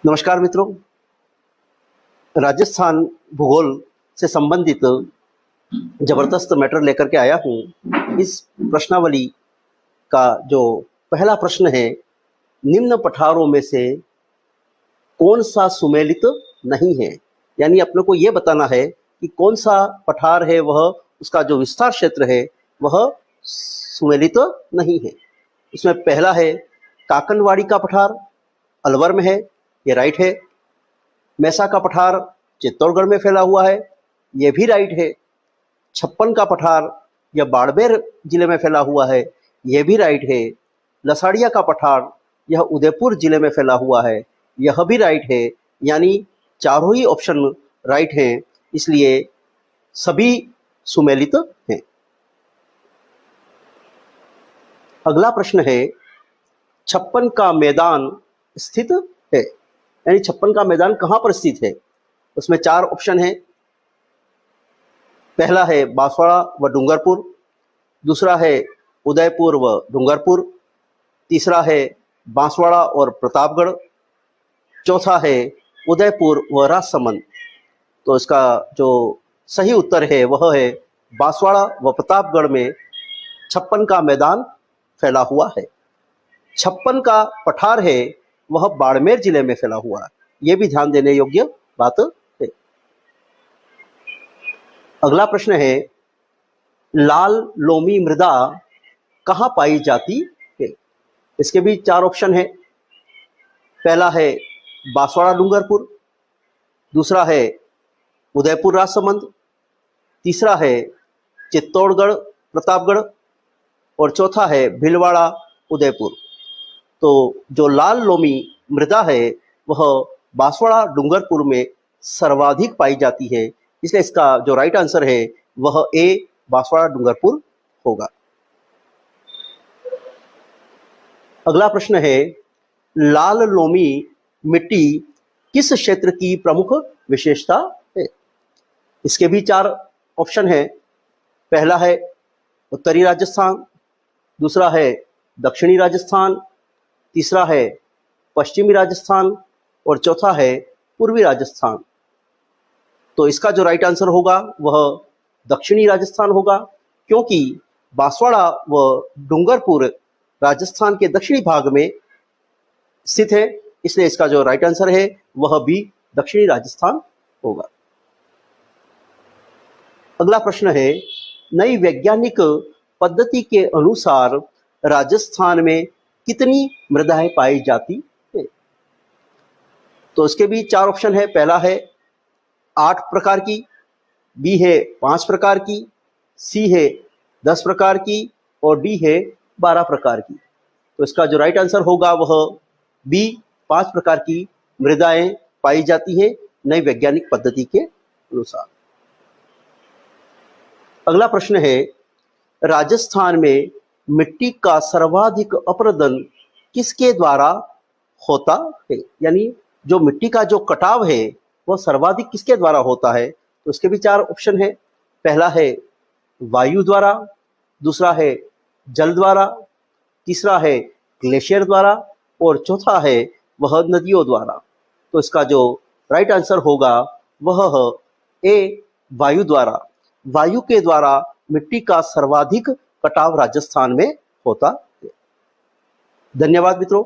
नमस्कार मित्रों, राजस्थान भूगोल से संबंधित जबरदस्त मैटर लेकर के आया हूँ। इस प्रश्नावली का जो पहला प्रश्न है, निम्न पठारों में से कौन सा सुमेलित नहीं है। यानी अपने को ये बताना है कि कौन सा पठार है, वह उसका जो विस्तार क्षेत्र है वह सुमेलित नहीं है। इसमें पहला है काकनवाड़ी का पठार, अलवर में है, ये राइट है। मैसा का पठार चित्तौड़गढ़ में फैला हुआ है, ये भी राइट है। छप्पन का पठार यह बाड़मेर जिले में फैला हुआ है, यह भी राइट है। लसाड़िया का पठार यह उदयपुर जिले में फैला हुआ है, यह भी राइट है। यानी चारों ही ऑप्शन राइट हैं, इसलिए सभी सुमेलित हैं। अगला प्रश्न है, छप्पन का मैदान स्थित है। यानी छप्पन का मैदान कहाँ पर स्थित है। उसमें चार ऑप्शन है। पहला है बांसवाड़ा व डूंगरपुर, दूसरा है उदयपुर व डूंगरपुर, तीसरा है बांसवाड़ा और प्रतापगढ़, चौथा है उदयपुर व राजसमंद। तो इसका जो सही उत्तर है वह है बांसवाड़ा व प्रतापगढ़ में छप्पन का मैदान फैला हुआ है। छप्पन का पठार है वह बाड़मेर जिले में फैला हुआ है, यह भी ध्यान देने योग्य बात है। अगला प्रश्न है, लाल लोमी मृदा कहाँ पाई जाती है। इसके भी चार ऑप्शन है। पहला है बांसवाड़ा डूंगरपुर, दूसरा है उदयपुर राजसमंद, तीसरा है चित्तौड़गढ़ प्रतापगढ़ और चौथा है भीलवाड़ा उदयपुर। तो जो लाल लोमी मृदा है वह बांसवाड़ा डूंगरपुर में सर्वाधिक पाई जाती है, इसलिए इसका जो राइट आंसर है वह ए बांसवाड़ा डूंगरपुर होगा। अगला प्रश्न है, लाल लोमी मिट्टी किस क्षेत्र की प्रमुख विशेषता है। इसके भी चार ऑप्शन है। पहला है उत्तरी राजस्थान, दूसरा है दक्षिणी राजस्थान, तीसरा है पश्चिमी राजस्थान और चौथा है पूर्वी राजस्थान। तो इसका जो राइट आंसर होगा वह दक्षिणी राजस्थान होगा, क्योंकि बांसवाड़ा व डूंगरपुर राजस्थान के दक्षिणी भाग में स्थित है, इसलिए इसका जो राइट आंसर है वह भी दक्षिणी राजस्थान होगा। अगला प्रश्न है, नई वैज्ञानिक पद्धति के अनुसार राजस्थान में कितनी मृदाएं पाई जाती है। तो इसके भी चार ऑप्शन है। पहला है 8 प्रकार की, बी है 5 प्रकार की, सी है 10 प्रकार की और डी है 12 प्रकार की। तो इसका जो राइट आंसर होगा वह बी 5 प्रकार की मृदाएं पाई जाती है नई वैज्ञानिक पद्धति के अनुसार। अगला प्रश्न है, राजस्थान में मिट्टी का सर्वाधिक अपरदन किसके द्वारा होता है। यानी जो मिट्टी का जो कटाव है वह सर्वाधिक किसके द्वारा होता है। तो इसके भी चार ऑप्शन है। पहला है वायु द्वारा, दूसरा है जल द्वारा, तीसरा है ग्लेशियर द्वारा और चौथा है वह नदियों द्वारा। तो इसका जो राइट आंसर होगा वह ए वायु द्वारा। वायु के द्वारा मिट्टी का सर्वाधिक कटाव राजस्थान में होता है। धन्यवाद मित्रों।